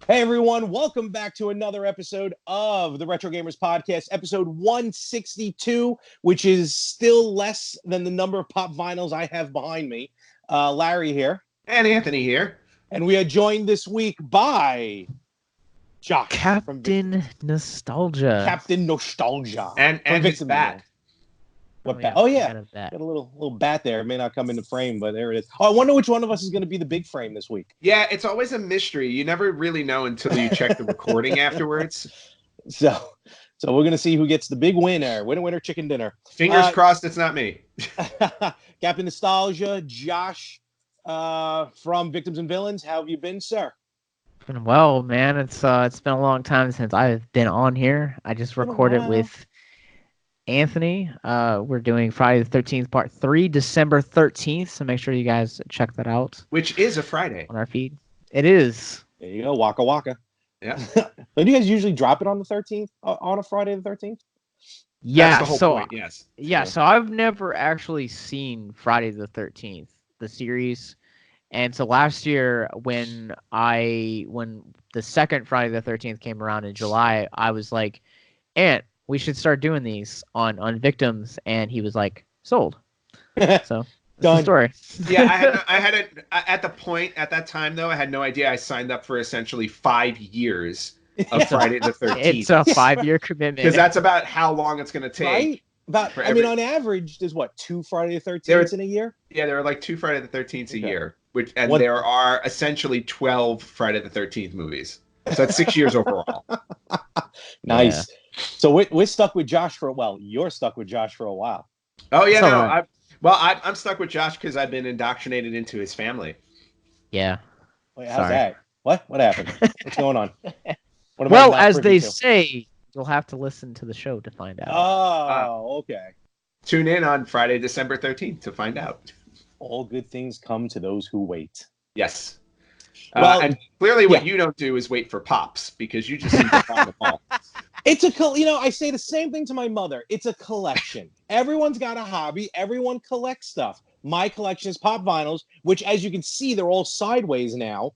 Hey everyone, welcome back to another episode of the Retro Gamers Podcast, episode 162, which is still less than the number of pop vinyls I have behind me. Larry here. And Anthony here. And we are joined this week by Josh. Captain Nostalgia. Captain Nostalgia. And his bat. What bat? Oh, yeah. Got a little bat there. It may not come into frame, but there it is. Oh, I wonder which one of us is going to be the big frame this week. Yeah, it's always a mystery. You never really know until you check the recording afterwards. So we're going to see who gets the big winner. Winner, chicken dinner. Fingers crossed it's not me. Captain Nostalgia, Josh from Victims and Villains. How have you been, sir? Been well, man. It's been a long time since I've been on here. I just recorded with Anthony. We're doing Friday the 13th, part 3, December 13th. So make sure you guys check that out. Which is a Friday. On our feed. It is. There you go. Waka waka. Yeah. Don't you guys usually drop it on the 13th? On a Friday the 13th? Yeah. That's the whole point, yes. Yeah. So I've never actually seen Friday the 13th, the series. And so last year when the second Friday the 13th came around in July, I was like, Ant, we should start doing these on Victims, and he was like, sold. So that's the story. Yeah, I had at that time though, I had no idea. I signed up for essentially 5 years of Friday the 13th. It's a 5-year commitment because that's about how long it's going to take. Right? I mean, on average, there's what, 2 Friday the 13th in a year? Yeah, there are like 2 Friday the 13th a year, there are essentially 12 Friday the 13th movies. So that's 6 years overall. Nice. Yeah. So we're stuck with Josh you're stuck with Josh for a while. Oh yeah, no. Right. I'm stuck with Josh because I've been indoctrinated into his family. Yeah. Wait, how's that? What happened? What's going on? Well, as they say, you'll have to listen to the show to find out. Oh, okay. Tune in on Friday, December 13th to find out. All good things come to those who wait. Yes. Well, and clearly what you don't do is wait for pops because you just seem to find them all. It's I say the same thing to my mother. It's a collection. Everyone's got a hobby. Everyone collects stuff. My collection is pop vinyls, which, as you can see, they're all sideways now,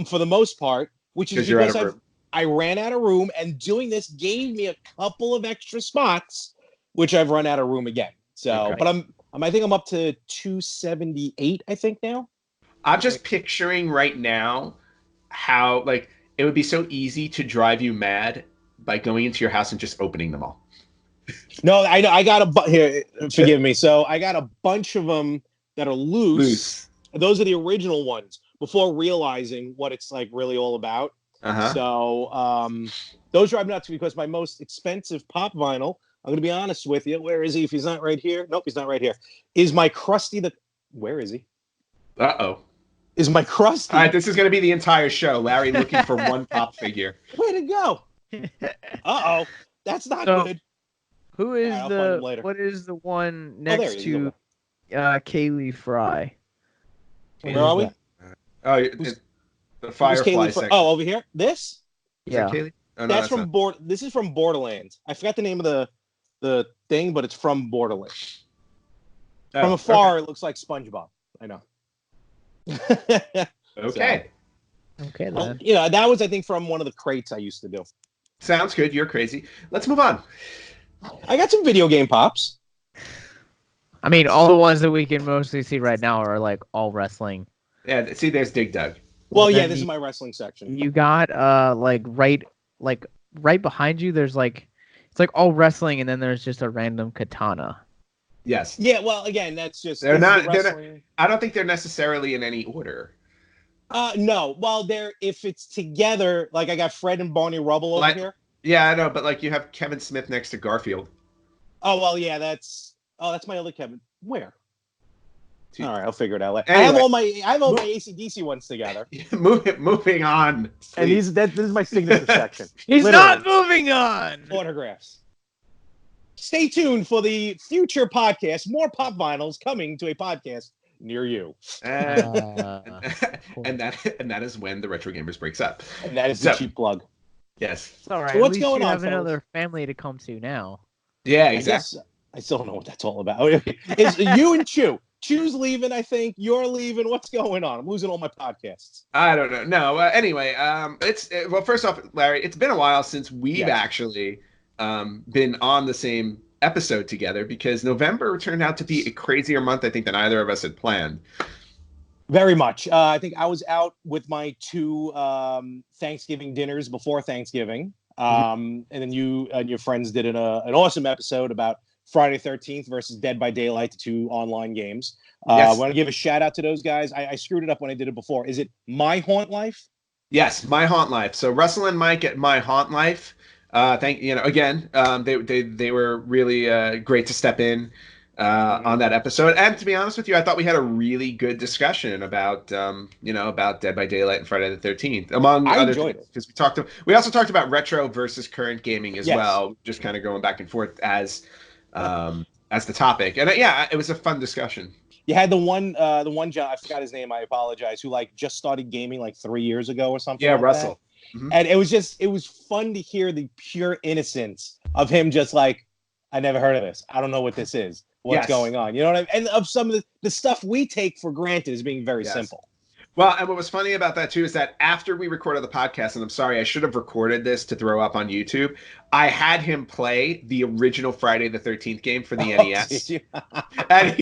for the most part, which is because I ran out of room, and doing this gave me a couple of extra spots, which I've run out of room again. So, okay. But I think I'm up to 278, I think now. I'm just picturing right now how it would be so easy to drive you mad by going into your house and just opening them all. No, I know. I got here. Forgive me. So I got a bunch of them that are loose. Those are the original ones before realizing what it's really all about. Uh-huh. So those drive me nuts because my most expensive pop vinyl, I'm going to be honest with you. Where is he? If he's not right here. Nope, he's not right here. Is my Krusty Where is he? Uh-oh. Is my Krusty. All right, this is going to be the entire show. Larry looking for one pop figure. Way to go. Uh-oh. That's not good. Who is what is the one next to Kaylee Fry? Where are we? Oh, the Firefly section. Oh, over here? This? Yeah. Kaylee? Oh, no, that's from This is from Borderlands. I forgot the name of the thing, but it's from Borderlands. From afar, It looks like SpongeBob. I know. Okay. Okay, then. That was, I think, from one of the crates I used to do. Sounds good. You're crazy. Let's move on. I got some video game pops. I mean, all the ones that we can mostly see right now are all wrestling. Yeah, see, there's Dig Dug. Well, yeah, this is my wrestling section. You got right behind you. There's it's all wrestling, and then there's just a random katana. Yes. Yeah. Well, again, that's just they're not. I don't think they're necessarily in any order. No. Well, if it's together, I got Fred and Barney Rubble over here. Yeah, I know, but you have Kevin Smith next to Garfield. Oh well, yeah, that's my other Kevin. Where? All right, I'll figure it out later. Anyway, I have all my AC/DC ones together. Moving on. Please. And this is my signature section. He's not moving on. Autographs. Stay tuned for the future podcast. More pop vinyls coming to a podcast near you. And that is when the Retro Gamers breaks up. And that is the cheap plug. Yes. It's all right. So what's going on? You have another family to come to now. Yeah, exactly. I still don't know what that's all about. It's you and Chew. Chu's leaving, I think. You're leaving. What's going on? I'm losing all my podcasts. I don't know. No. Anyway, well. First off, Larry, it's been a while since we've actually been on the same episode together because November turned out to be a crazier month, I think, than either of us had planned. Very much. I think I was out with my 2 Thanksgiving dinners before Thanksgiving, and then you and your friends did an awesome episode about Friday 13th versus Dead by Daylight, the 2 online games. I want to give a shout out to those guys. I screwed it up when I did it before. Is it My Haunt Life? Yes, My Haunt Life. So Russell and Mike at My Haunt Life. Again, they were really great to step in on that episode. And to be honest with you, I thought we had a really good discussion about about Dead by Daylight and Friday the 13th, among other things. Because we also talked about retro versus current gaming as well, just kind of going back and forth as the topic. And it was a fun discussion. You had the one John, I forgot his name, I apologize, who just started gaming 3 years ago or something. Yeah, Russell. Mm-hmm. And it was fun to hear the pure innocence of him, just I never heard of this. I don't know what this is. What's going on? You know what I mean? And of some of the stuff we take for granted as being very simple. Well, and what was funny about that too is that after we recorded the podcast, and I'm sorry, I should have recorded this to throw up on YouTube, I had him play the original Friday the 13th game for the NES. And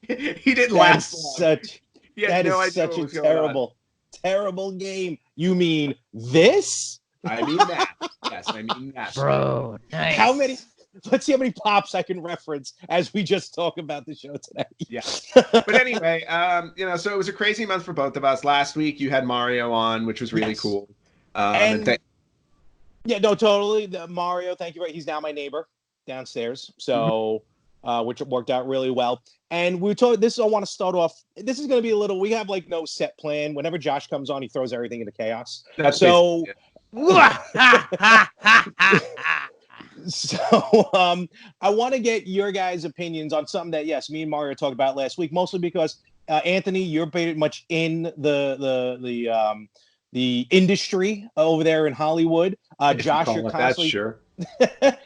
he didn't last long. That is such a terrible game. You mean this? I mean that. Yes, I mean that. Bro, nice. Let's see how many pops I can reference as we just talk about the show today. Yeah. But anyway, so it was a crazy month for both of us. Last week you had Mario on, which was really cool. Totally. Mario, thank you. He's now my neighbor downstairs. So, which worked out really well. And we told this, I want to start off. This is going to be we have no set plan. Whenever Josh comes on, he throws everything into chaos. So, I want to get your guys' opinions on something that, yes, me and Mario talked about last week, mostly because Anthony, you're pretty much in the industry over there in Hollywood. Josh, you're constantly sure.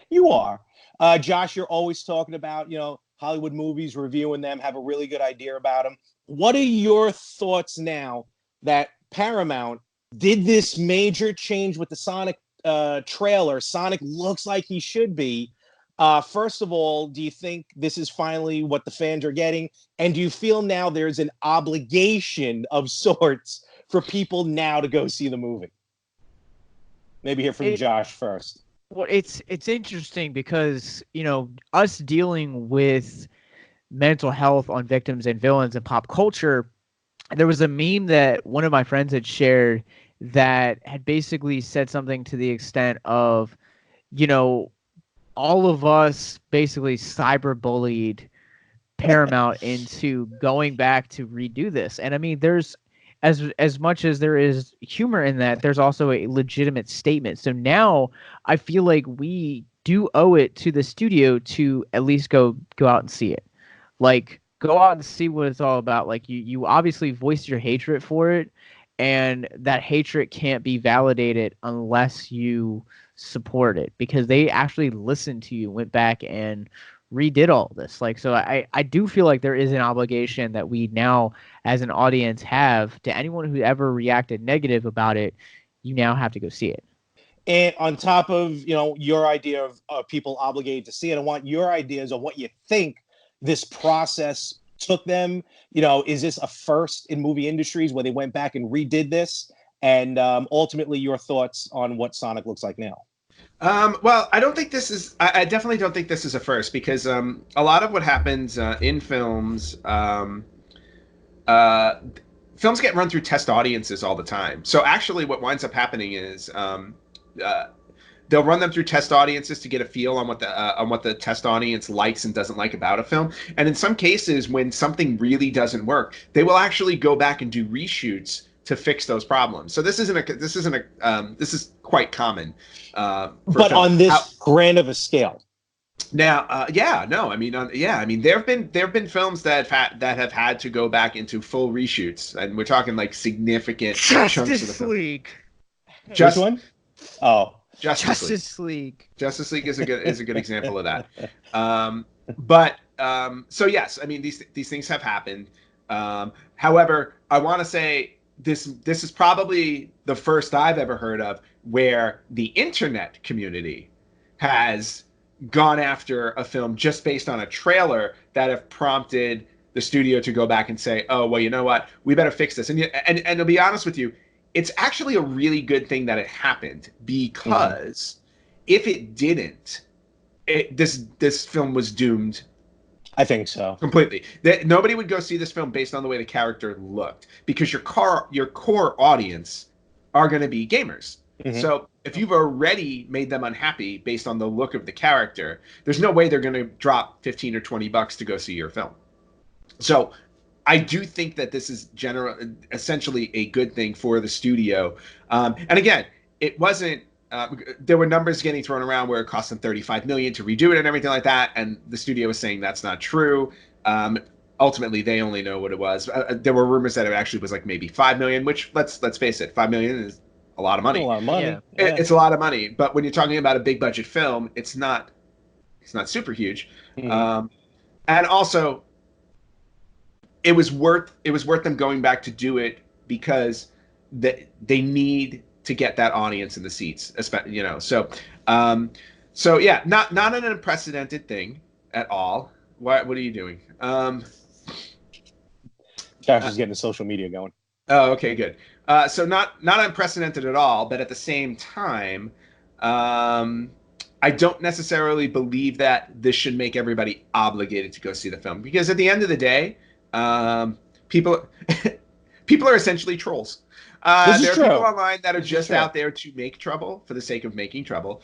You are. Josh, you're always talking about Hollywood movies, reviewing them, have a really good idea about them. What are your thoughts now that Paramount did this major change with the Sonic trailer? Sonic looks like he should be. First of all, do you think this is finally what the fans are getting? And do you feel now there's an obligation of sorts for people now to go see the movie? Maybe hear from Josh first. Well, it's interesting because, us dealing with mental health on victims and villains in pop culture, there was a meme that one of my friends had shared that had basically said something to the extent of, all of us basically cyberbullied Paramount into going back to redo this. And I mean, there's as much as there is humor in that, there's also a legitimate statement. So now I feel like we do owe it to the studio to at least go out and see it. Go out and see what it's all about. You obviously voiced your hatred for it, and that hatred can't be validated unless you support it, because they actually listened to you, went back and redid all this. So I do feel like there is an obligation that we now as an audience have to anyone who ever reacted negative about it. You now have to go see it. And on top of your idea of people obligated to see it, I want your ideas on what you think this process took them. Is this a first in movie industries where they went back and redid this? And ultimately your thoughts on what Sonic looks like now. Well, I don't think this is. I definitely don't think this is a first, because a lot of what happens in films, films get run through test audiences all the time. So actually, what winds up happening is they'll run them through test audiences to get a feel on what the test audience likes and doesn't like about a film. And in some cases, when something really doesn't work, they will actually go back and do reshoots to fix those problems. So this is quite common. But on this grand of a scale. Now, I mean, there have been films that have had to go back into full reshoots, and we're talking significant chunks of the film. League. Which one? Oh, Justice League. Justice League is a good example of that. But so yes, I mean these things have happened. However, I want to say this is probably the first I've ever heard of where the internet community has gone after a film just based on a trailer that have prompted the studio to go back and say, oh, well, you know what, we better fix this. And to be honest with you, it's actually a really good thing that it happened, because if it didn't, this film was doomed. I think so. Completely. Nobody would go see this film based on the way the character looked, because your core audience are going to be gamers. So if you've already made them unhappy based on the look of the character, there's no way they're going to drop 15 or 20 bucks to go see your film. So I do think that this is essentially a good thing for the studio. And again, it wasn't. There were numbers getting thrown around where it cost them $35 million to redo it and everything like that, and the studio was saying that's not true. Ultimately, they only know what it was. There were rumors that it actually was like maybe $5 million, which let's face it, $5 million is a lot of money. A lot of money. Yeah. It's a lot of money, but when you're talking about a big budget film, it's not super huge. And also, it was worth them going back to do it, because they need to get that audience in the seats, especially, So yeah, not an unprecedented thing at all. What are you doing? Josh is getting the social media going. Oh, okay, good. So not unprecedented at all, but at the same time, I don't necessarily believe that this should make everybody obligated to go see the film, because at the end of the day, people are essentially trolls. There are people online that are just out there to make trouble for the sake of making trouble.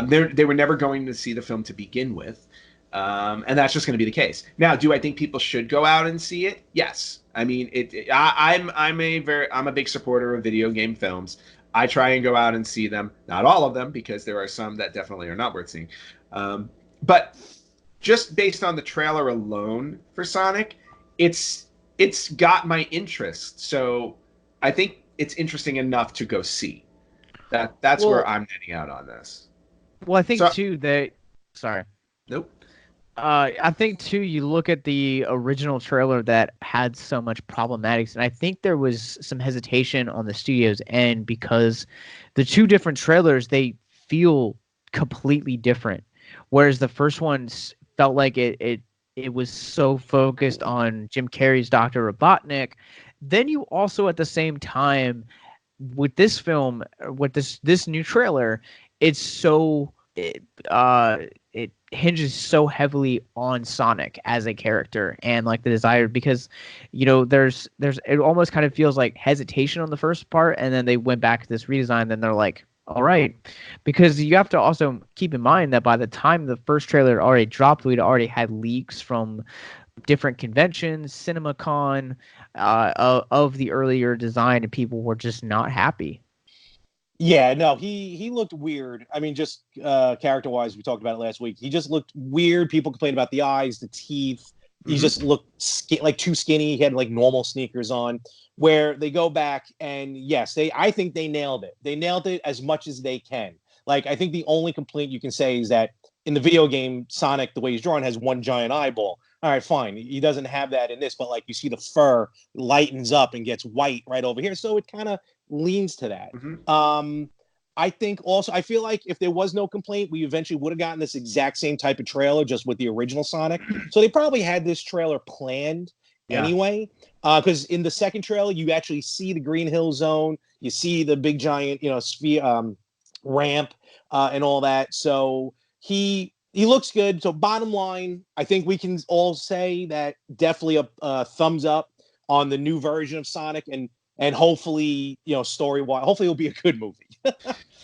They were never going to see the film to begin with. And that's just going to be the case. Now, do I think people should go out and see it? Yes. I mean, I'm a big supporter of video game films. I try and go out and see them. Not all of them, because there are some that definitely are not worth seeing. But just based on the trailer alone for Sonic, it's got my interest. So I think it's interesting enough to go see. That's where I'm netting out on this. Well, I think too that. Sorry. Nope. I think too, you look at the original trailer that had so much problematics, and I think there was some hesitation on the studio's end, because the two different trailers, they feel completely different. Whereas the first one felt like it was so focused on Jim Carrey's Dr. Robotnik. Then you also, at the same time, with this film, with this new trailer, it hinges so heavily on Sonic as a character and like the desire, because there's it almost kind of feels like hesitation on the first part, and then they went back to this redesign, then they're like, all right, because you have to also keep in mind that by the time the first trailer already dropped, we'd already had leaks from different conventions, CinemaCon, of the earlier design, and people were just not happy. Yeah, no, he looked weird. I mean, just character-wise, we talked about it last week. He just looked weird. People complained about the eyes, the teeth. He just looked like too skinny. He had like normal sneakers on. Where they go back and yes, I think they nailed it. They nailed it as much as they can. Like, I think the only complaint you can say is that in the video game, Sonic, the way he's drawn, has one giant eyeball. All right, fine. He doesn't have that in this, but like you see the fur lightens up and gets white right over here. So it kind of leans to that. I think also, I feel like if there was no complaint, we eventually would have gotten this exact same type of trailer just with the original Sonic. So they probably had this trailer planned anyway. Because in the second trailer, you actually see the Green Hill Zone. You see the big giant, sphere, ramp and all that. So he looks good. So bottom line, I think we can all say that definitely a thumbs up on the new version of Sonic, and hopefully, story-wise, hopefully it'll be a good movie.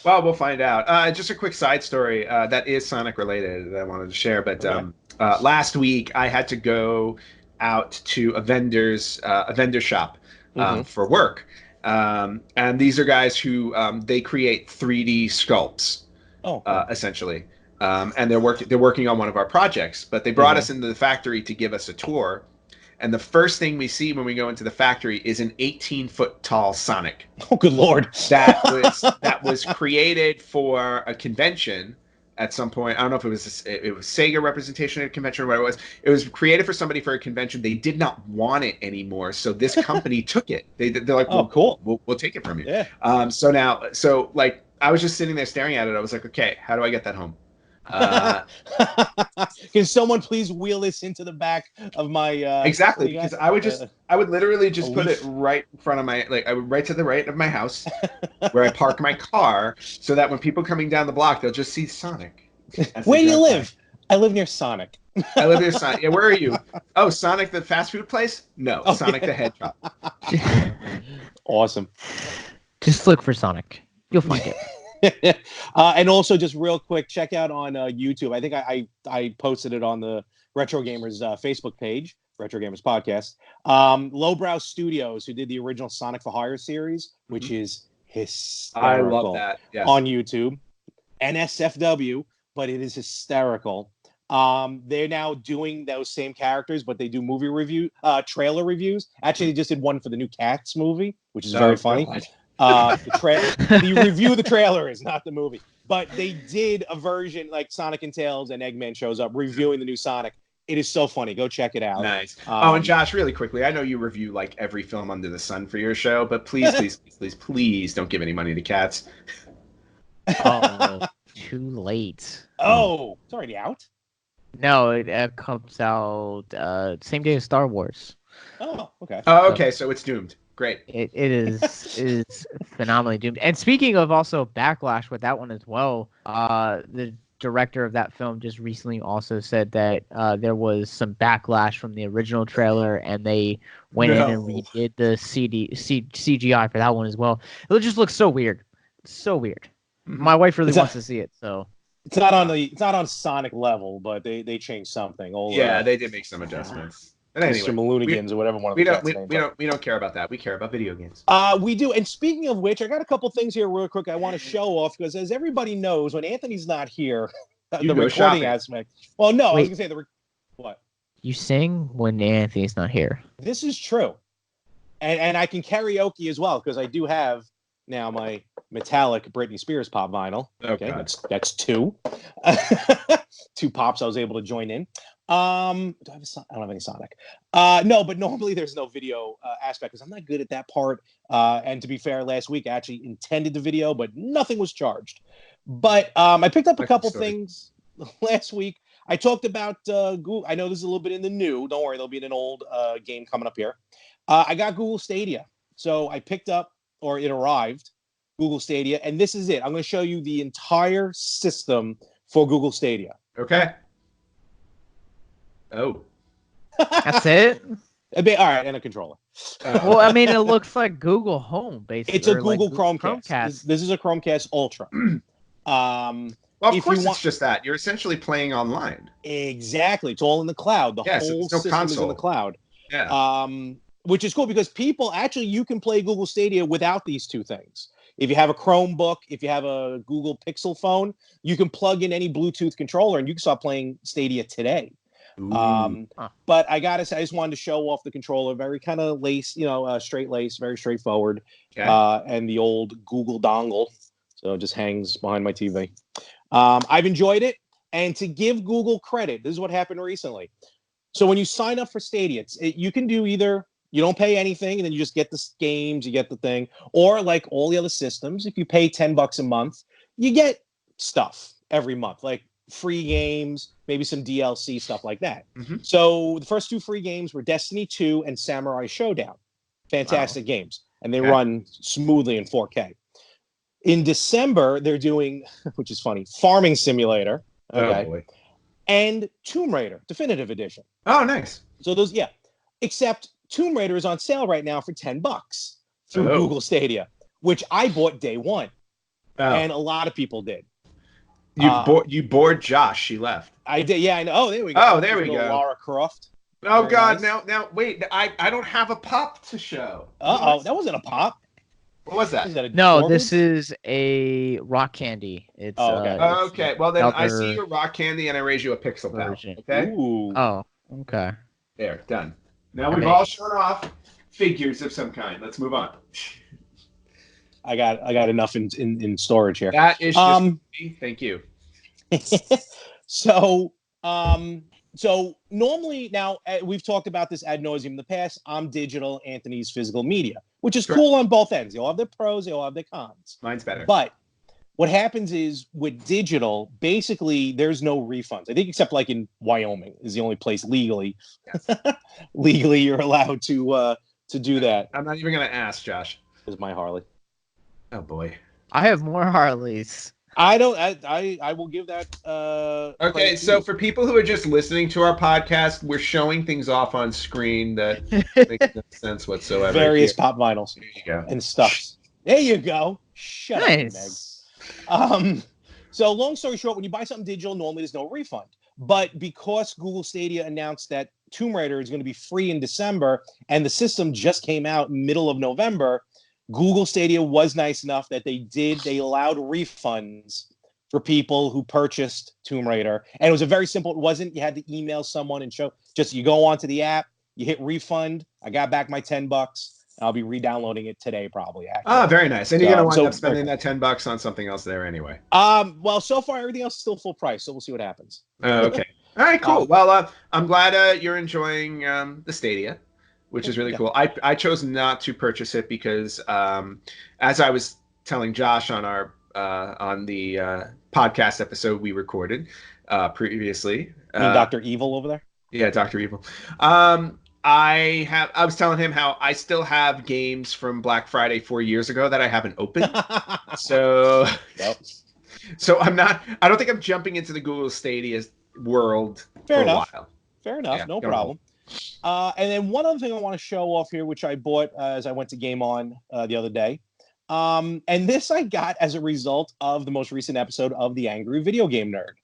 Well, we'll find out. Just a quick side story that is Sonic related that I wanted to share. But last week I had to go out to a vendor shop for work, and these are guys who they create 3D sculpts, essentially, and they're working on one of our projects. But they brought us into the factory to give us a tour. And the first thing we see when we go into the factory is an 18-foot tall Sonic. Oh, good Lord. That was created for a convention at some point. I don't know if it was Sega representation at a convention or what it was. It was created for somebody for a convention. They did not want it anymore, so this company took it. They're like, Oh, cool. We'll take it from you. Yeah. So like I was just sitting there staring at it. I was like, okay, how do I get that home? Can someone please wheel this into the back of my exactly, because I would literally just put it right in front of my, like, I would right to the right of my house where I park my car, so that when people coming down the block, they'll just see Sonic. Where do you live? I live near Sonic. I live near Sonic. Yeah, where are you? Oh, Sonic the fast food place? No, Sonic the Hedgehog. Awesome. Just look for Sonic. You'll find it. And also, just real quick, check out on YouTube. I think I posted it on the Retro Gamers Facebook page, Retro Gamers Podcast. Lowbrow Studios, who did the original Sonic for Hire series, which is hysterical. I love that. Yes. On YouTube. NSFW, but it is hysterical. They're now doing those same characters, but they do movie trailer reviews. Actually, they just did one for the new Cats movie, which is very funny. The review of the trailer is not the movie, but they did a version like Sonic and Tails and Eggman shows up reviewing the new Sonic. It is so funny. Go check it out. Nice. And Josh, really quickly, I know you review like every film under the sun for your show, but please don't give any money to Cats. Oh, too late. Oh, it's already out? No, it comes out same day as Star Wars. Oh, okay. Oh, okay, so it's doomed. Great. It is phenomenally doomed. And speaking of also backlash with that one as well, the director of that film just recently also said that there was some backlash from the original trailer, and they went in and redid the CGI for that one as well. It just looks so weird. So weird. My wife really wants to see it, so it's not on Sonic level, but they changed something. They did make some adjustments. But anyway, Mr. Maloonigans or whatever one of we the we don't care about that. We care about video games. We do. And speaking of which, I got a couple things here real quick I want to show off, because as everybody knows, when Anthony's not here, the recording shopping. aspect. Well, no, Wait. I was gonna say what? You sing when Anthony's not here. This is true, and I can karaoke as well, because I do have now my metallic Britney Spears pop vinyl. Okay, that's two, two pops I was able to join in. I don't have any Sonic. No, but normally there's no video aspect, because I'm not good at that part. And to be fair, last week I actually intended the video, but nothing was charged. But I picked up a couple things last week. I talked about Google. I know this is a little bit in the new. Don't worry, there'll be an old game coming up here. I got Google Stadia. So I picked up, or it arrived, Google Stadia. And this is it. I'm going to show you the entire system for Google Stadia. Okay. Oh. That's it? All right, and a controller. Well, I mean, it looks like Google Home, basically. It's a Google Chromecast. This is a Chromecast Ultra. Well, of course, it's just that. You're essentially playing online. Exactly. It's all in the cloud. The whole system is in the cloud. Yeah. Which is cool, because you can play Google Stadia without these two things. If you have a Chromebook, if you have a Google Pixel phone, you can plug in any Bluetooth controller and you can start playing Stadia today. But I gotta say, I just wanted to show off the controller. Very kind of straight lace, very straightforward. Okay. And the old Google dongle. So it just hangs behind my TV. I've enjoyed it. And to give Google credit, this is what happened recently. So when you sign up for Stadia, you can do either you don't pay anything and then you just get the games, you get the thing, or like all the other systems, if you pay $10 a month, you get stuff every month, like free games, maybe some DLC, stuff like that. Mm-hmm. So the first two free games were Destiny 2 and Samurai Showdown. Fantastic games. And they run smoothly in 4K. In December, they're doing, which is funny, Farming Simulator. Okay. Oh, boy. And Tomb Raider Definitive Edition. Oh, nice. So those, except Tomb Raider is on sale right now for $10 through Google Stadia, which I bought day one, and a lot of people did. You bored Josh. She left. I did. Yeah, I know. Oh, there we go. Oh, there we go. Lara Croft. Oh, very God. Nice. Now, wait. I don't have a pop to show. That wasn't a pop. What was that? This is a rock candy. It's okay. Okay. Well, then I see your rock candy and I raise you a pixel pal. Okay. Ooh. Oh, okay. There, done. Now we've all shown off figures of some kind. Let's move on. I got enough in storage here. That is just me. Thank you. So, so normally now we've talked about this ad nauseum in the past. I'm digital, Anthony's physical media, which is cool on both ends. They all have their pros, they all have their cons. Mine's better. But what happens is with digital, basically there's no refunds. I think except like in Wyoming is the only place legally, legally you're allowed to do that. I'm not even gonna ask, Josh. Is my Harley? Oh boy. I have more Harleys. I don't. I will give that. Okay, so for people who are just listening to our podcast, we're showing things off on screen that make no sense whatsoever. Various pop vinyls. There you go. And stuff. There you go. Shut Nice. up, Meg. So long story short, when you buy something digital, normally there's no refund. But because Google Stadia announced that Tomb Raider is going to be free in December, and the system just came out middle of November, Google Stadia was nice enough that they allowed refunds for people who purchased Tomb Raider. And it was a very simple, it wasn't, you had to email someone and show, just you go onto the app, you hit refund. I got back my $10. I'll be re-downloading it today, probably. Actually. Ah, very nice. And you're going to wind up spending that $10 on something else there anyway. Well, so far, everything else is still full price. So we'll see what happens. Okay. All right, cool. Well, I'm glad you're enjoying the Stadia, which is really cool. I chose not to purchase it because, as I was telling Josh on our on the podcast episode we recorded previously, you mean Dr. Evil over there? Yeah, Dr. Evil. I was telling him how I still have games from Black Friday 4 years ago that I haven't opened. So, so I don't think I'm jumping into the Google Stadia world for a while. Fair enough. Yeah, no problem. And then one other thing I want to show off here, which I bought as I went to Game On the other day. And this I got as a result of the most recent episode of The Angry Video Game Nerd.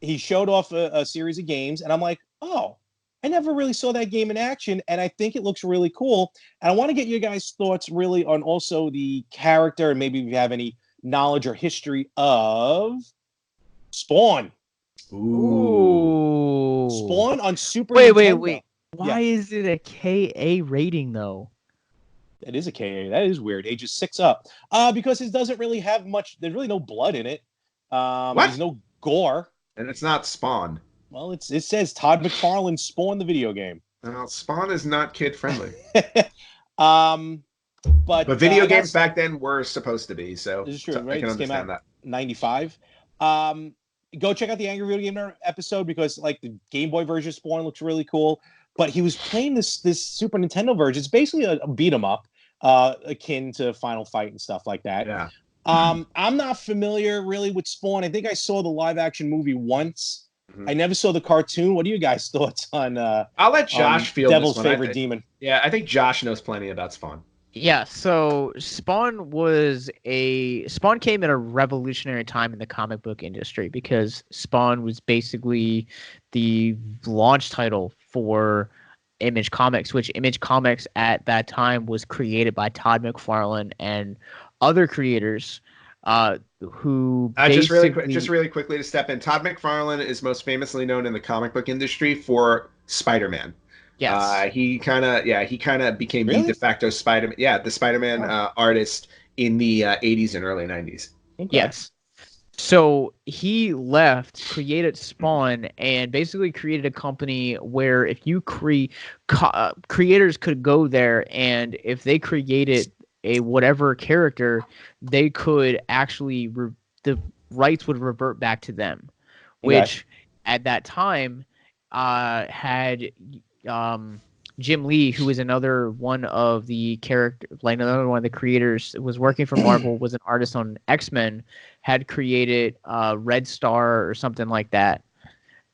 He showed off a series of games, and I'm like, oh, I never really saw that game in action, and I think it looks really cool. And I want to get you guys' thoughts really on also the character, and maybe if you have any knowledge or history of Spawn. Ooh. Spawn on Super Nintendo. Wait. Why is it a KA rating, though? That is a KA. That is weird. Ages 6 up. Because it doesn't really have much. There's really no blood in it. There's no gore. And it's not Spawn. Well, it says Todd McFarlane Spawn the video game. Well, Spawn is not kid friendly. But video games back then were supposed to be. So this is true. So right? I can This understand came out that. 95. Go check out the Angry Video Game Nerd episode because like the Game Boy version of Spawn looks really cool. But he was playing this Super Nintendo version. It's basically a beat 'em up, akin to Final Fight and stuff like that. Yeah. I'm not familiar really with Spawn. I think I saw the live action movie once. I never saw the cartoon. What are you guys' thoughts on I'll let Josh feel Devil's this one. Favorite Demon? Yeah, I think Josh knows plenty about Spawn. Yeah, so Spawn came at a revolutionary time in the comic book industry because Spawn was basically the launch title for Image Comics, which Image Comics at that time was created by Todd McFarlane and other creators who just really quickly to step in. Todd McFarlane is most famously known in the comic book industry for Spider-Man. Yes. He kind of became the de facto Spider-Man. Yeah, the Spider-Man artist in the 80s and early 90s. Okay. Yes. So he left, created Spawn, and basically created a company where if you creators could go there, and if they created a whatever character, they could actually the rights would revert back to them, which at that time had Jim Lee, who was another one of the creators, was working for Marvel, was an artist on X-Men, had created Red Star or something like that.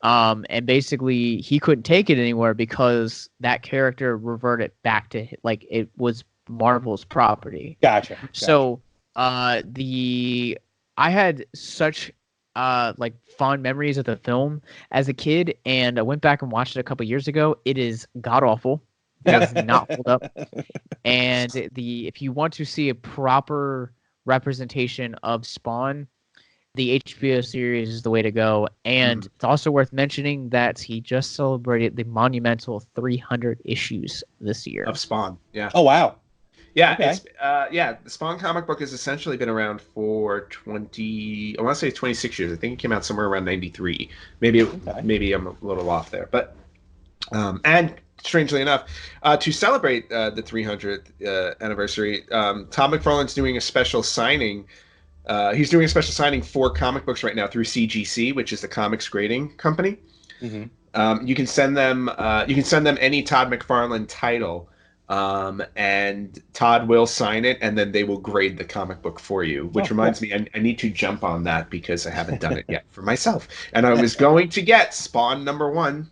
And basically he couldn't take it anymore because that character reverted back to like it was Marvel's property. Gotcha. So I had such like fond memories of the film as a kid, and I went back and watched it a couple years ago. It is god awful. It does not hold up. And if you want to see a proper representation of Spawn, the HBO series is the way to go. And it's also worth mentioning that he just celebrated the monumental 300 issues this year of Spawn. Yeah. Oh wow. Yeah, Okay. it's the Spawn comic book has essentially been around for 20. I want to say 26 years. I think it came out somewhere around 93. Maybe I'm a little off there, but and strangely enough, to celebrate the 300th anniversary, Todd McFarlane's doing a special signing. He's doing a special signing for comic books right now through CGC, which is the comics grading company. You can send them any Todd McFarlane title, and Todd will sign it, and then they will grade the comic book for you. Which reminds me, I need to jump on that because I haven't done it yet for myself. And I was going to get Spawn #1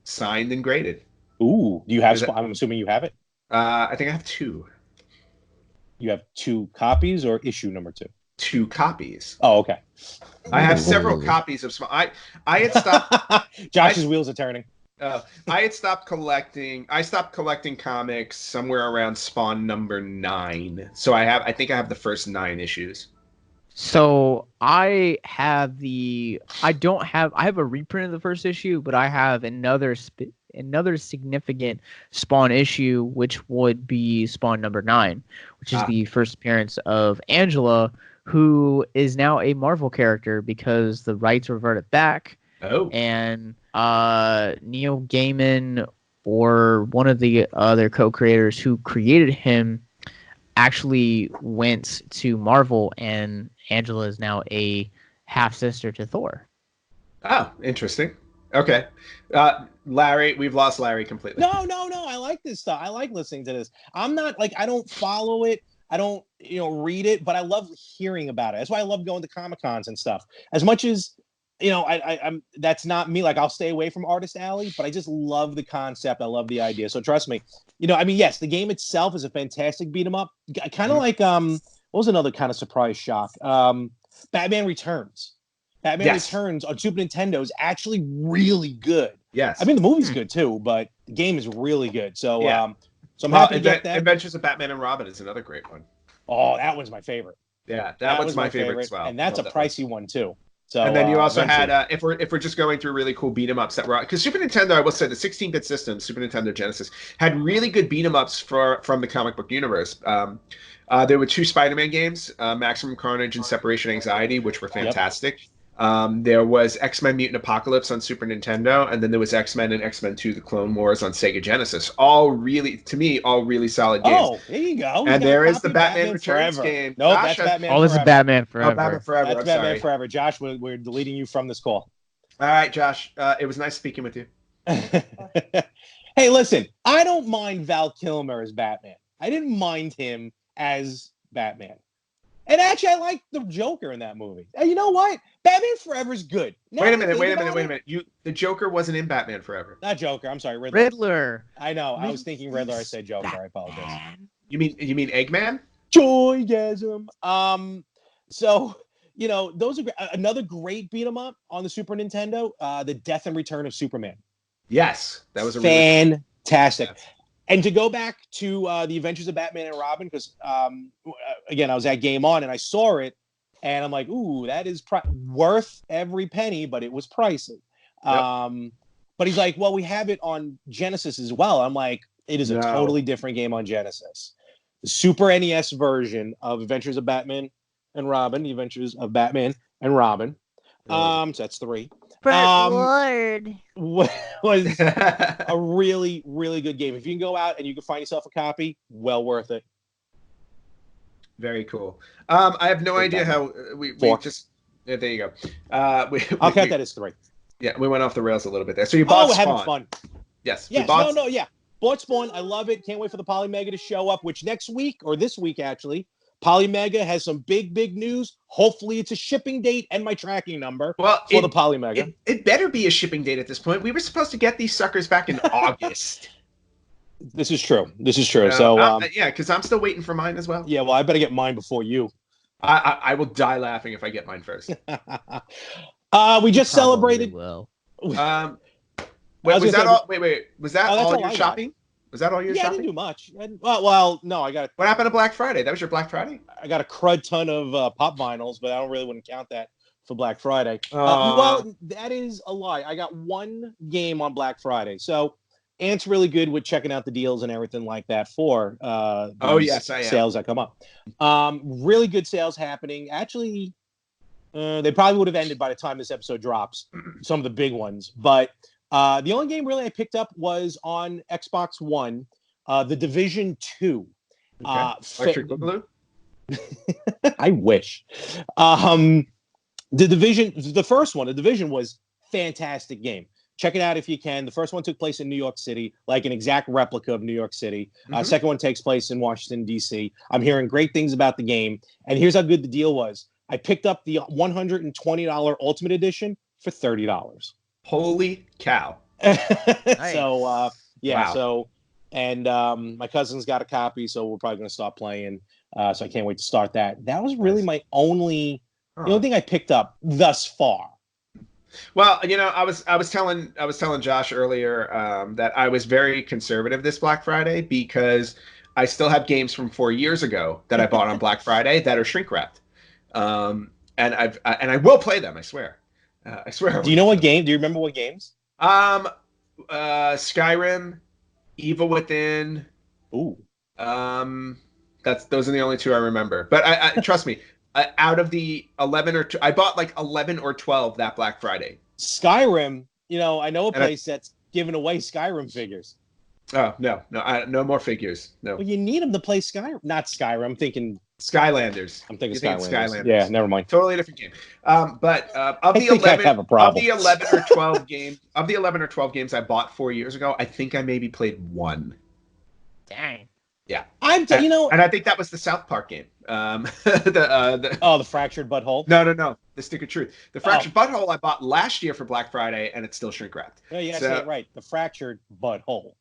signed and graded. Ooh, do you have Spawn? I'm assuming you have it. I think I have 2. You have 2 copies or issue #2? 2 copies. Oh, okay. I have several copies of Spawn. I had stopped. Josh's wheels are turning. I had stopped collecting. I stopped collecting comics somewhere around Spawn #9. So I think I have the first 9 issues. So I have I have a reprint of the first issue, but I have another significant Spawn issue, which would be Spawn #9, which is the first appearance of Angela, who is now a Marvel character because the rights reverted back. Oh. And Neil Gaiman, or one of the other co-creators who created him, actually went to Marvel, and Angela is now a half-sister to Thor. Oh, interesting. Okay. Larry, we've lost Larry completely. No. I like this stuff. I like listening to this. I'm not I don't follow it. I don't, read it, but I love hearing about it. That's why I love going to Comic-Cons and stuff. As much as, I'm that's not me. I'll stay away from Artist Alley, but I just love the concept. I love the idea. So trust me. Yes, the game itself is a fantastic beat 'em up. Kind of like what was another kind of surprise shock? Batman Returns. Batman Returns on Super Nintendo is actually really good. Yes. I mean, the movie's good too, but the game is really good. So, so I'm happy to get that. Adventures of Batman and Robin is another great one. Oh, that one's my favorite. Yeah, that one's my favorite as well. And that's a pricey one too. So, and then you also had, if we're just going through really cool beat 'em ups that were, because Super Nintendo, I will say, the 16-bit system, Super Nintendo Genesis, had really good beat 'em ups from the comic book universe. There were 2 Spider-Man games, Maximum Carnage and Separation Anxiety, which were fantastic. There was X-Men Mutant Apocalypse on Super Nintendo, and then there was X-Men and X-Men 2 The Clone Wars on Sega Genesis. All really solid games. Oh, there you go. And there is the Batman Returns game. No, that's Batman Forever. This is Batman Forever. Oh, Batman Forever. That's Batman Forever. Josh, we're deleting you from this call. All right, Josh. It was nice speaking with you. Hey, listen, I don't mind Val Kilmer as Batman. I didn't mind him as Batman. And actually, I like the Joker in that movie. And you know what? Batman Forever is good. Now wait a minute. The Joker wasn't in Batman Forever. Not Joker. I'm sorry, Riddler. Riddler. I know. I was thinking Riddler. I said Joker. I apologize. You mean Eggman? Joygasm. So those are another great beat 'em up on the Super Nintendo. The Death and Return of Superman. Yes, that was a fantastic. Yes. And to go back to the Adventures of Batman and Robin, because again, I was at Game On and I saw it, and I'm like, ooh, that is worth every penny, but it was pricey. Yep. But he's like, well, we have it on Genesis as well. I'm like, it is a totally different game on Genesis. The Super NES version of Adventures of Batman and Robin, The Adventures of Batman and Robin. So that's 3. Lord. Was a really, really good game. If you can go out and you can find yourself a copy, well worth it. Very cool. I have no idea how we just. Yeah, there you go. I'll count that as 3. Yeah, we went off the rails a little bit there. So you bought Spawn. Having fun. Yes. Yeah. Bought Spawn. I love it. Can't wait for the Polymega to show up, which next week, or this week actually, Polymega has some big news. Hopefully it's a shipping date and my tracking number for the Polymega. It better be a shipping date at this point. We were supposed to get these suckers back in August. This is true. So yeah, because I'm still waiting for mine as well. Yeah, well, I better get mine before you. I will die laughing if I get mine first. We just celebrated. Will. Was that all your shopping? Was that all your shopping? I didn't do much. Well, no, I got. What happened to Black Friday? That was your Black Friday? I got a crud ton of pop vinyls, but I don't really want to count that for Black Friday. Well, that is a lie. I got one game on Black Friday. So Ant's really good with checking out the deals and everything like that for Oh, yes, I am. sales that come up. Really good sales happening. Actually, they probably would have ended by the time this episode drops, some of the big ones. But the only game really I picked up was on Xbox One, The Division 2. Okay. Electric Boogaloo? I wish. The Division, the first one, The Division was fantastic game. Check it out if you can. The first one took place in New York City, like an exact replica of New York City. Second one takes place in Washington, D.C. I'm hearing great things about the game. And here's how good the deal was. I picked up the $120 Ultimate Edition for $30. Holy cow. So, yeah. Wow. So, and my cousin's got a copy, so we're probably going to start playing. So I can't wait to start that. That was really my only, the only thing I picked up thus far. Well, you know, I was telling Josh earlier that I was very conservative this Black Friday because I still have games from 4 years ago that I bought on Black Friday that are shrink wrapped, and I will play them. I swear. I swear. Do you know what game? Do you remember what games? Skyrim, Evil Within. Ooh. Those are the only two I remember. But I trust me. Out of the 11 or 2, I bought like 11 or 12 that Black Friday. Skyrim, you know, I know a place that's giving away Skyrim figures. Oh, no more figures. No. Well, you need them to play Skyrim. Not Skyrim. I'm thinking Skylanders. I'm thinking Skylanders. Skylanders. Yeah, never mind. Totally different game. But of the 11 or 12 games I bought 4 years ago, I think I maybe played one. Dang. Yeah, and I think that was the South Park game. The Fractured Butthole. No, the Stick of Truth. The Fractured Butthole I bought last year for Black Friday, and it's still shrink wrapped. Oh, yeah, so, right. The Fractured Butthole.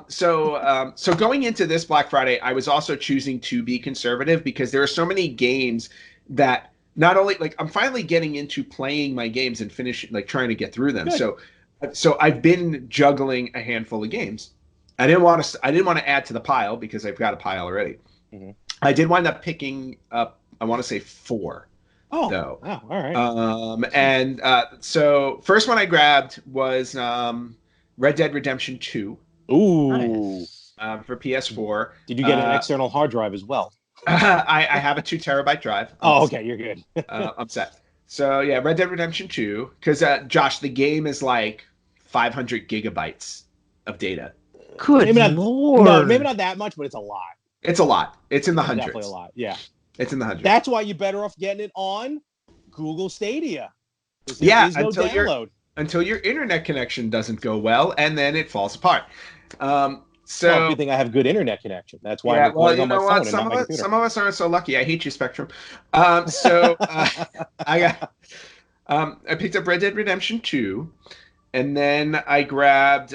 So going into this Black Friday, I was also choosing to be conservative because there are so many games that not only like I'm finally getting into playing my games and finishing like trying to get through them. Good. So I've been juggling a handful of games. I didn't want to add to the pile because I've got a pile already. Mm-hmm. I did wind up picking up, I want to say 4. Oh, though. Wow, all right. So first one I grabbed was Red Dead Redemption 2. Ooh. Nice. For PS4. Did you get an external hard drive as well? I have a 2 terabyte drive. Okay, you're good. I'm set. So yeah, Red Dead Redemption 2. Because Josh, the game is like 500 gigabytes of data. Good Lord. No, maybe not that much, but it's a lot. It's a lot. It's in the hundreds. Definitely a lot. Yeah. It's in the hundreds. That's why you're better off getting it on Google Stadia. Yeah, until your internet connection doesn't go well, and then it falls apart. Well, you think I have good internet connection. That's why I'm recording on my phone and not my computer. Some of us aren't so lucky. I hate you, Spectrum. I picked up Red Dead Redemption 2, and then I grabbed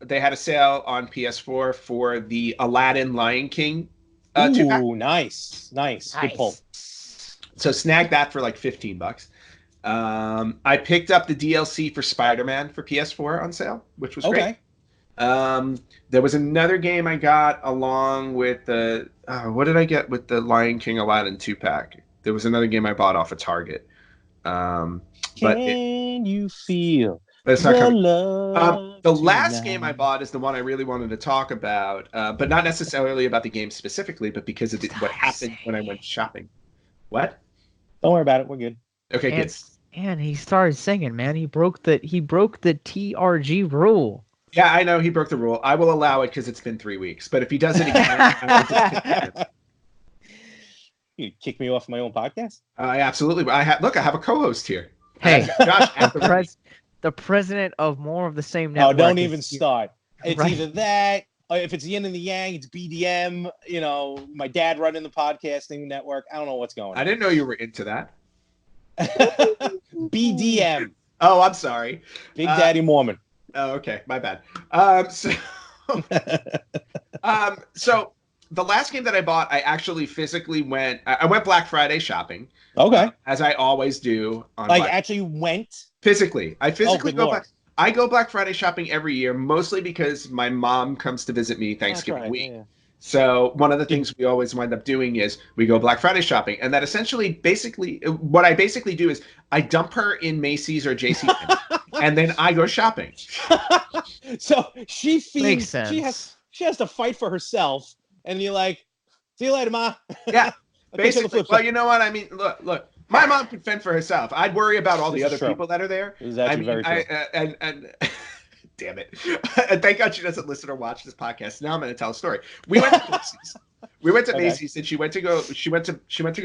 they had a sale on PS4 for the Aladdin Lion King 2-pack. Ooh, nice. Good pull. So snag that for like $15. I picked up the DLC for Spider-Man for PS4 on sale, which was great. There was another game I got along with the what did I get with the Lion King Aladdin 2-pack? There was another game I bought off of Target. Can you feel it's not coming. love the last tonight? game I bought is the one I really wanted to talk about, but not necessarily about the game specifically, but because of what happened when I went shopping. What? Don't worry about it. We're good. Okay, good. And he started singing, man. He broke the TRG rule. Yeah, I know he broke the rule. I will allow it because it's been 3 weeks. But if he does it again, I will just You kick me off my own podcast? absolutely. I have a co-host here. Hey, Josh, the president of More of the Same Network. Oh, don't even start. It's Right. either that, or if it's yin and the yang, it's BDM. You know, my dad running the podcasting network. I don't know what's going on. I didn't know you were into that. BDM. Oh, I'm sorry. Big Daddy Mormon. Oh, okay. My bad. So the last game that I bought, I actually physically went. I went Black Friday shopping. Okay. As I always do. Actually went physically. I physically go back. I go Black Friday shopping every year, mostly because my mom comes to visit me Thanksgiving week. Yeah. So one of the things we always wind up doing is we go Black Friday shopping, and that essentially, basically, what I basically do is I dump her in Macy's or JCPenney, and then I go shopping. So she Makes feels she has to fight for herself, and you're like, "See you later, ma." Yeah, Okay, basically. Well, you know what I mean. Look. My mom can fend for herself. I'd worry about all the other people that are there. This is actually very true. And damn it. And thank God she doesn't listen or watch this podcast. Now I'm going to tell a story. We went to Macy's. Macy's, and she went to go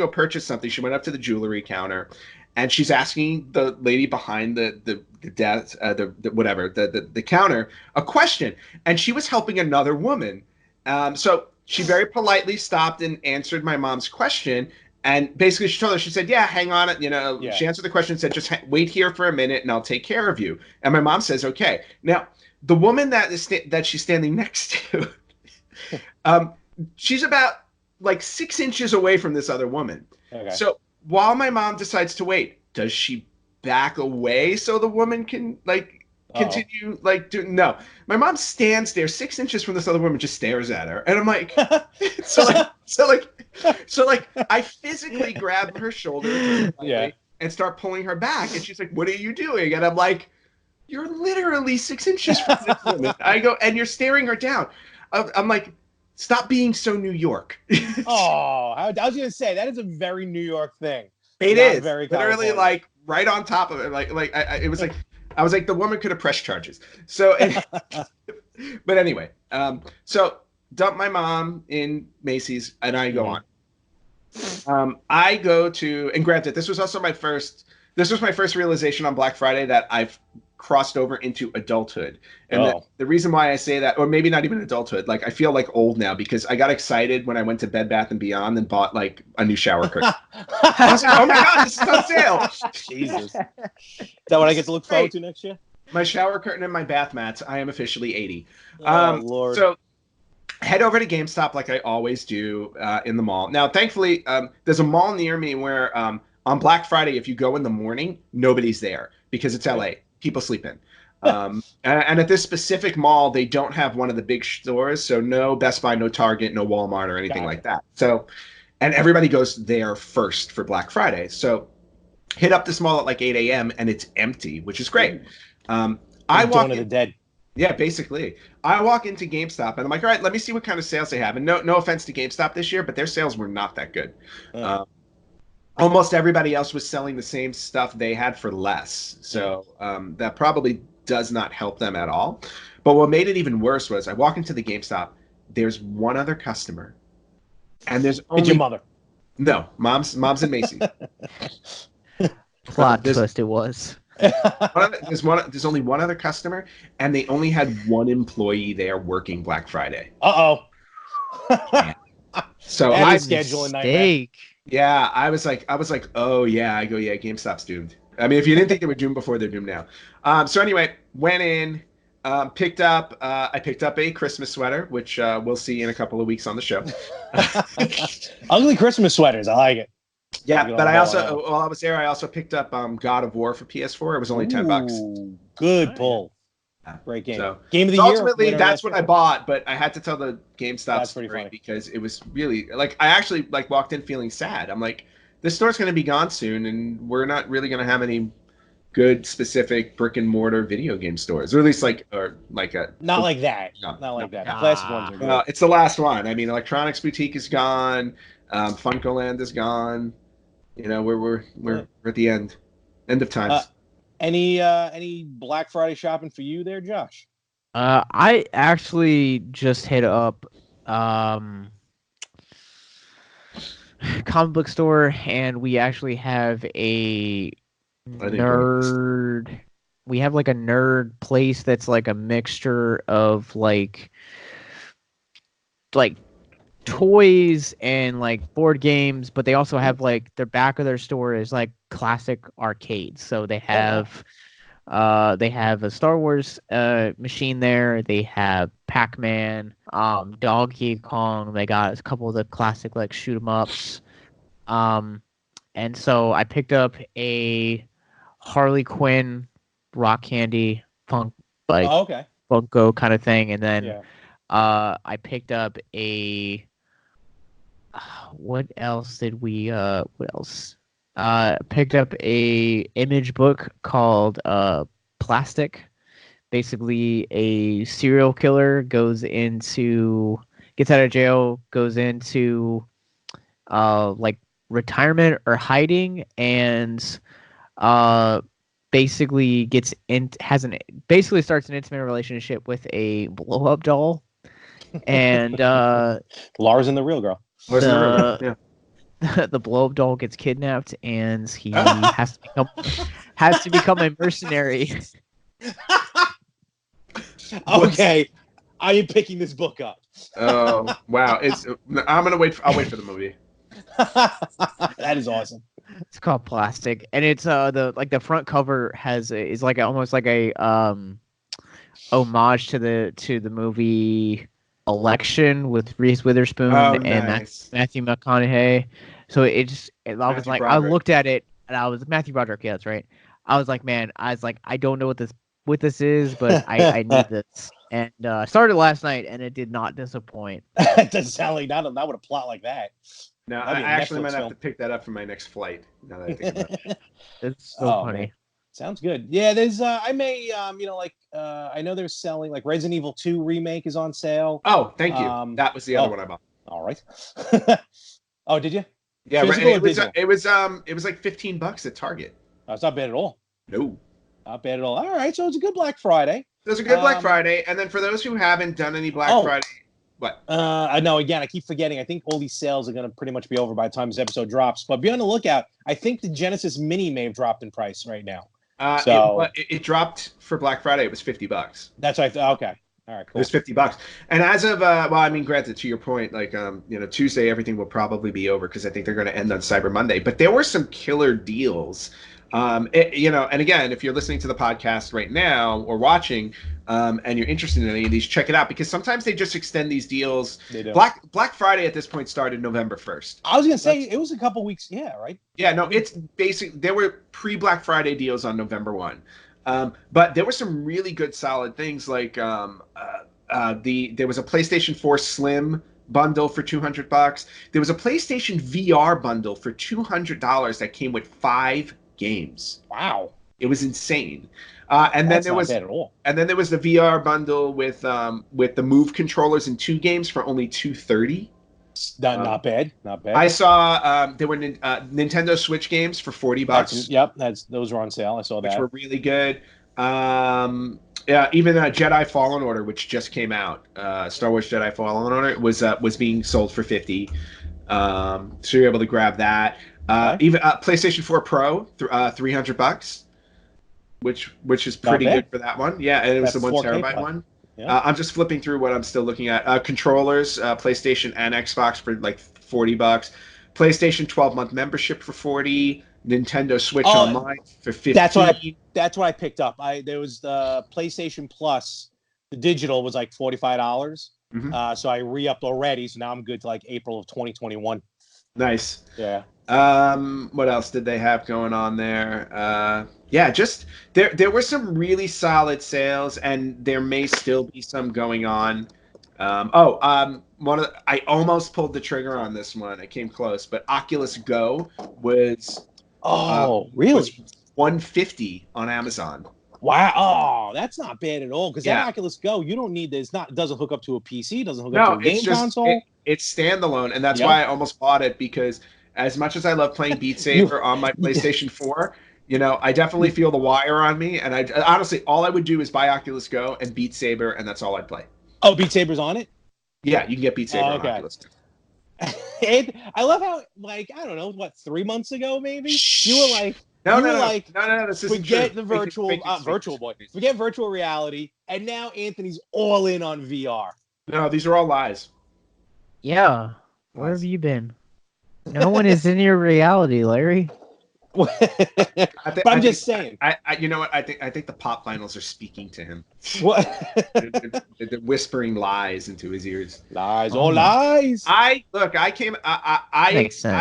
purchase something. She went up to the jewelry counter, and she's asking the lady behind the desk, the counter, a question. And she was helping another woman. So she very politely stopped and answered my mom's question. And basically, she told her, she said, "Yeah, hang on." She answered the question and said, "Just wait here for a minute, and I'll take care of you." And my mom says, "Okay." Now, the woman that she's standing next to, she's about like 6 inches away from this other woman. Okay. So while my mom decides to wait, does she back away so the woman can continue no? My mom stands there 6 inches from this other woman, just stares at her, and I'm like, so I physically grab her shoulder and start pulling her back, and she's like, "What are you doing?" And I'm like, "You're literally 6 inches from this woman." I go, "And you're staring her down." I'm like, "Stop being so New York." I was gonna say that is a very New York thing. It is very literally California. like right on top of it. It was like I was like, the woman could have pressed charges. So, but anyway, so dump my mom in Macy's, and I go on. I go to, and granted, this was my first realization on Black Friday that I've crossed over into adulthood. And the reason why I say that, or maybe not even adulthood, like I feel like old now because I got excited when I went to Bed Bath & Beyond and bought like a new shower curtain. I was like, "Oh my God, this is on sale." Jesus. Is that what I get to look forward to next year? My shower curtain and my bath mats. I am officially 80. Lord. So head over to GameStop like I always do in the mall. Now, thankfully, there's a mall near me where on Black Friday, if you go in the morning, nobody's there because it's LA. People sleep in. And at this specific mall, they don't have one of the big stores. So no Best Buy, no Target, no Walmart or anything like that. So, and everybody goes there first for Black Friday. So hit up this mall at like 8 a.m. and it's empty, which is great. I walk in, the dead. Yeah, basically. I walk into GameStop and I'm like, all right, let me see what kind of sales they have. And no offense to GameStop this year, but their sales were not that good. Almost everybody else was selling the same stuff they had for less. So that probably does not help them at all. But what made it even worse was I walk into the GameStop, there's one other customer, and there's only... It's your mother. No, mom's in Macy's. Plot twist it was. There's only one other customer, and they only had one employee there working Black Friday. So I scheduling nightmare. Yeah, I was like, oh yeah. I go, yeah, GameStop's doomed. I mean, if you didn't think they were doomed before, they're doomed now. So anyway, went in, I picked up a Christmas sweater, which we'll see in a couple of weeks on the show. Ugly Christmas sweaters, I like it. Yeah, but I also, while I was there, I also picked up God of War for PS4. It was only $10. Good pull. Great game. So, game of the year. Ultimately, that's what I bought, but I had to tell the GameStop story funny. because it was really like I actually like walked in feeling sad. I'm like, this store's going to be gone soon, and we're not really going to have any good specific brick and mortar video game stores, or at least like a not like that. The classic ones are good. It's the last one. I mean, Electronics Boutique is gone. Funkoland is gone. You know, we're at the end of times. Any Black Friday shopping for you there, Josh? I actually just hit up comic book store, and we actually have a nerd. We have like a nerd place that's like a mixture of like toys and like board games, but they also have like their back of their store is like classic arcades. So they have a Star Wars machine there. They have Pac-Man, Donkey Kong. They got a couple of the classic like shoot 'em ups. And so I picked up a Harley Quinn rock candy Funko kind of thing, and then I picked up a. What else did we? What else? Picked up a image book called Plastic. Basically, a serial killer gets out of jail, goes into like retirement or hiding, and uh basically basically starts an intimate relationship with a blow up doll, and Lars and the real girl. Where's the river? the Yeah. the blow up doll gets kidnapped, and he Oh, has to become a mercenary. Okay, I am picking this book up. oh wow! I'll wait for the movie. That is awesome. It's called Plastic, and it's the front cover is like almost like a homage to the movie Election with Reese Witherspoon Oh, and nice. Matthew McConaughey. So I was Matthew like, I Broderick. looked at it and I was Matthew Broderick. Yeah, that's right. I was like, man, I don't know what this is, but I need this. And started last night, and it did not disappoint. It doesn't sound like not with a plot like that. No, I That'd be a actually Netflix might have film. to pick that up for my next flight. Now that I think about it. It's so Oh, funny. man. Sounds good. Yeah, there's I may I know they're selling like Resident Evil 2 remake is on sale. Oh, thank you. That was the other oh. one I bought. All right. Oh, did you? Yeah, Physical or it was digital? it was like $15 at Target. Oh, it's not bad at all. No. Not bad at all. All right, so it's a good Black Friday. There's a good Black Friday, and then for those who haven't done any Black Friday, what? I know. Again, I keep forgetting. I think all these sales are going to pretty much be over by the time this episode drops. But be on the lookout. I think the Genesis Mini may have dropped in price right now. It dropped for Black Friday. It was $50. That's what I thought. Okay. All right, cool. It was $50. And as of granted, to your point, like Tuesday, everything will probably be over because I think they're going to end on Cyber Monday. But there were some killer deals. And again, if you're listening to the podcast right now or watching, and you're interested in any of these, check it out because sometimes they just extend these deals. They do. Black Friday at this point started November 1st. I was going to say it was a couple weeks. Yeah, right. Yeah, no, it's basic. There were pre-Black Friday deals on November 1. But there were some really good solid things like there was a PlayStation 4 Slim bundle for $200. There was a PlayStation VR bundle for $200 that came with 5 games. Wow. It was insane. And then there was bad at all. And then there was the VR bundle with the Move controllers and 2 games for only $230. Not bad. Not bad. I saw there were Nintendo Switch games for $40. Those were on sale. I saw that. Which were really good. Even Jedi Fallen Order, which just came out, Star Wars Jedi Fallen Order was being sold for $50. So you're able to grab that. Even PlayStation 4 Pro, $300, which is pretty good for that one. Yeah, and it was the 1 terabyte one. Yeah. I'm just flipping through what I'm still looking at. Controllers, PlayStation and Xbox for like $40. PlayStation 12-month membership for $40. Nintendo Switch Online for $15. That's what I picked up. There was the PlayStation Plus. The digital was like $45. Mm-hmm. So I re-upped already. So now I'm good to like April of 2021. Nice. Yeah. What else did they have going on there? Just there were some really solid sales, and there may still be some going on. I almost pulled the trigger on this one. I came close, but Oculus Go was really was $150 on Amazon. Wow. Oh, that's not bad at all. Because that Oculus Go, you don't need this. It doesn't hook up to a PC. Doesn't hook up to a game console. It's standalone, and that's why I almost bought it, because as much as I love playing Beat Saber on my PlayStation 4, I definitely feel the wire on me. And I honestly, all I would do is buy Oculus Go and Beat Saber, and that's all I'd play. Oh, Beat Saber's on it? Yeah, you can get Beat Saber on Oculus Go. And I love how, like, I don't know, 3 months ago maybe you were like, no, this is forget the forget virtual reality, and now Anthony's all in on VR. No, these are all lies. Yeah, where have you been? No one is in your reality, Larry. I'm just saying. You know what? I think the pop vinyls are speaking to him. What? they're whispering lies into his ears. Lies, all lies. I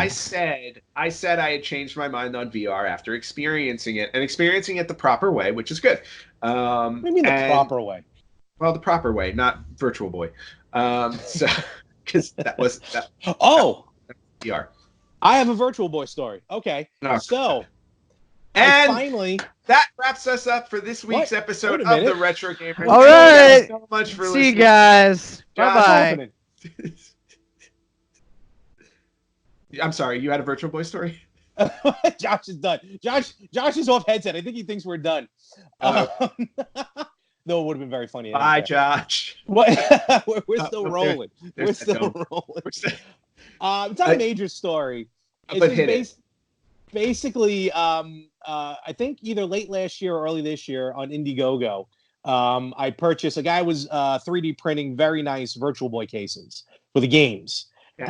said I had changed my mind on VR after experiencing it, and experiencing it the proper way, which is good. What do you mean the proper way? Well, the proper way, not Virtual Boy. So because that Oh, PR. I have a Virtual Boy story. Okay, Oh, so I and finally. that wraps us up for this week's What? episode Wait a of the minute. Retro Gamers. All Thank you guys right. so much for See you listening. guys. Bye Josh, bye. Opening. I'm sorry, you had a Virtual Boy story? Josh is done. Josh is off headset. I think he thinks we're done. Uh, No, it would have been very funny. Bye, Josh. What? We're still Oh, rolling. We're there's that still dome. rolling. We're still- It's not a major story. It's but just hit it. basically, I think either late last year or early this year on Indiegogo, I purchased. A guy was 3D printing very nice Virtual Boy cases for the games. Okay.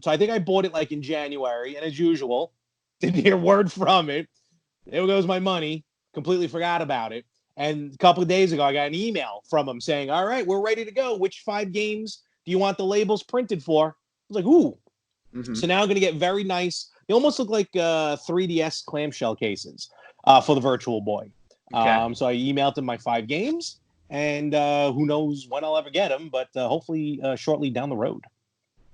So I think I bought it like in January, and as usual, didn't hear word from it. There goes my money. Completely forgot about it. And a couple of days ago, I got an email from him saying, "All right, we're ready to go. Which 5 games do you want the labels printed for?" I was like, "Ooh." Mhm. So now I'm going to get very nice. They almost look like 3DS clamshell cases for the Virtual Boy. Okay. So I emailed him my 5 games, and who knows when I'll ever get them, but hopefully shortly down the road.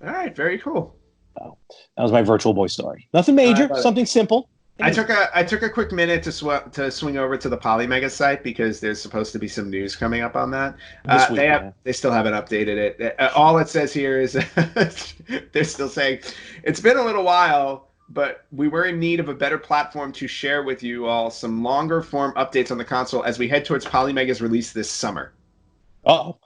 All right, very cool. That was my Virtual Boy story. Nothing major, something simple. I took a quick minute to swing over to the Polymega site because there's supposed to be some news coming up on that. This week, they still haven't updated it. All it says here is they're still saying it's been a little while, but we were in need of a better platform to share with you all some longer form updates on the console as we head towards Polymega's release this summer. Oh,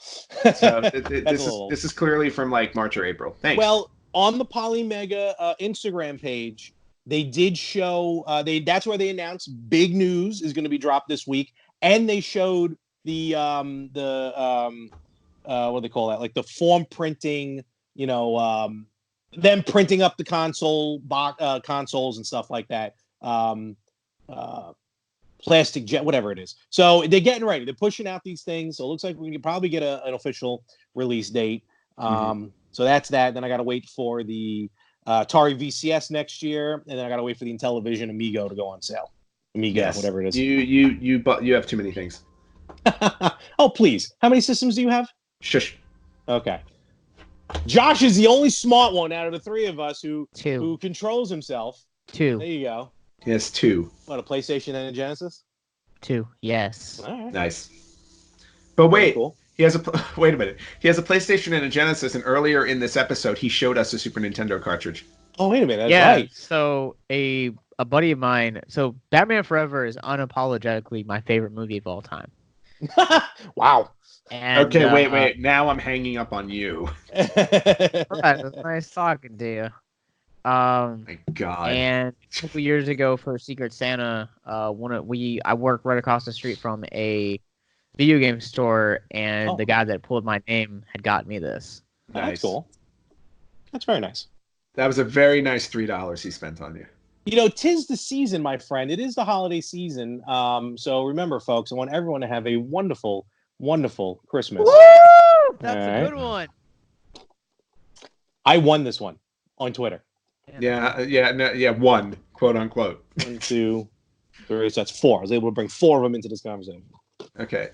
So this is clearly from like March or April. Thanks. Well, on the Polymega Instagram page, they did show that's where they announced big news is going to be dropped this week, and they showed the what do they call that? Like the form printing, them printing up the consoles and stuff like that. Plastic jet, whatever it is. So they're getting ready. They're pushing out these things. So it looks like we can probably get an official release date. So that's that. Then I got to wait for the Atari VCS next year, and then I got to wait for the Intellivision Amigo to go on sale. Amiga, whatever it is. You have too many things. Oh, please. How many systems do you have? Shush. Okay. Josh is the only smart one out of the 3 of us who controls himself. 2. There you go. He has 2. What, a PlayStation and a Genesis? 2. Yes. All right. Nice. But wait, cool. He has wait a minute. He has a PlayStation and a Genesis, and earlier in this episode, he showed us a Super Nintendo cartridge. Oh, wait a minute. That's right. So a buddy of mine. So Batman Forever is unapologetically my favorite movie of all time. Wow. And, okay, wait. Now I'm hanging up on you. All right, it was nice talking to you. My God. And a couple years ago for Secret Santa, I worked right across the street from a video game store, and the guy that pulled my name had got me this. Nice. That's cool. That's very nice. That was a very nice $3 he spent on you. 'Tis the season, my friend. It is the holiday season. So remember, folks, I want everyone to have a wonderful, wonderful Christmas. Woo! That's a good one. I won this one on Twitter. One, quote unquote. 1, 2, 3. So that's 4. I was able to bring 4 of them into this conversation. Okay,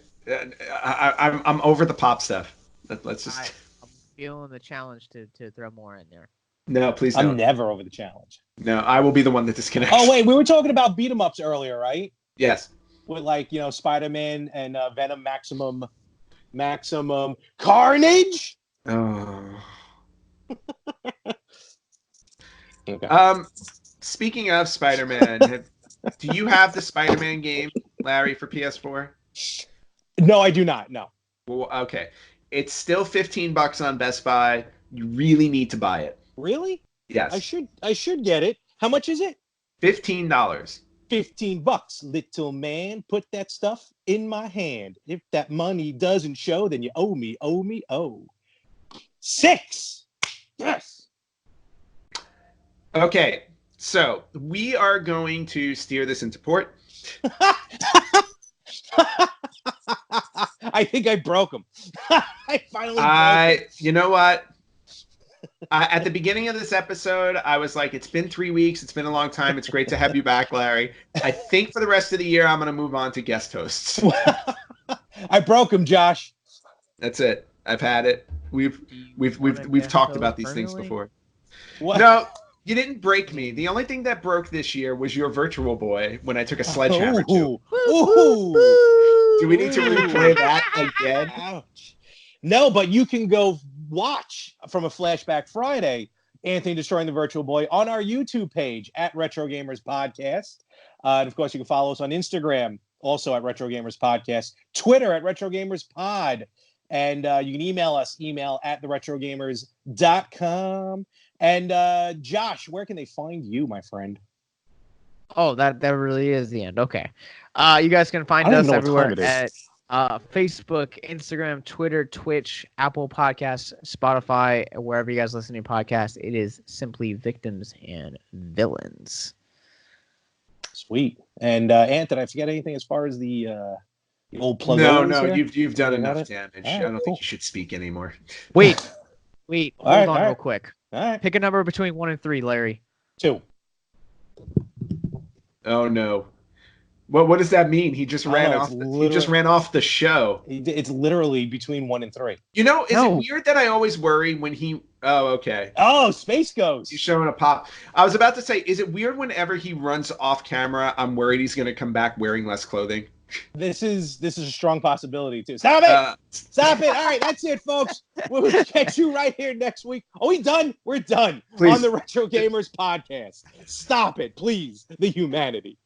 I'm over the pop stuff. Let's just. I'm feeling the challenge to throw more in there. No, please don't. I'm never over the challenge. No, I will be the one that disconnects. Oh wait, we were talking about beat 'em ups earlier, right? Yes. With Spider-Man and Venom Maximum Carnage. Oh. Okay. Speaking of Spider-Man, do you have the Spider-Man game, Larry, for PS4? No, I do not. No. Well, okay. It's still $15 on Best Buy. You really need to buy it. Really? Yes. I should get it. How much is it? $15. $15, little man. Put that stuff in my hand. If that money doesn't show, then you owe me. 6. Yes. Okay, so we are going to steer this into port. I think I broke him. I finally broke him. You know what? At the beginning of this episode, I was like, it's been 3 weeks. It's been a long time. It's great to have you back, Larry. I think for the rest of the year, I'm going to move on to guest hosts. I broke him, Josh. That's it. I've had it. We've Do you we've wanna we've talked death about oath these things permanently? before. What? No, you didn't break me. The only thing that broke this year was your virtual boy when I took a sledgehammer to him. Ooh. Woo, Ooh. woo, Do we need to Ooh. replay that again? Ouch. No, but you can go watch from a Flashback Friday Anthony destroying the Virtual Boy on our YouTube page at Retro Gamers Podcast. And of course, you can follow us on Instagram, also at Retro Gamers Podcast, Twitter at Retro Gamers Pod. And you can email us, email at theretrogamers.com. And Josh, where can they find you, my friend? Oh, that really is the end. Okay. You guys can I find don't even us know what time everywhere it is. at Facebook, Instagram, Twitter, Twitch, Apple Podcasts, Spotify, wherever you guys listen to podcasts. It is simply Victims and Villains. Sweet. And Anthony, I forget anything as far as the old plug No, here? you've done You got enough it? damage. All I right, don't cool. think you should speak anymore. Wait, All hold right, on all real right. quick. All right. Pick a number between 1 and 3, Larry. 2. Oh no. What does that mean? He just I don't ran know, it's off. He just literally- ran off the show. It's literally between 1 and 3. You know, is No. it weird that I always worry when he? Oh, okay. Oh, Space Ghost. He's showing a pop. I was about to say, is it weird whenever he runs off camera? I'm worried he's going to come back wearing less clothing. This is a strong possibility too. Stop it! Stop it! All right, that's it, folks. We'll catch you right here next week. Are we done? We're done Please. on the Retro Gamers Podcast. Stop it, please. The humanity.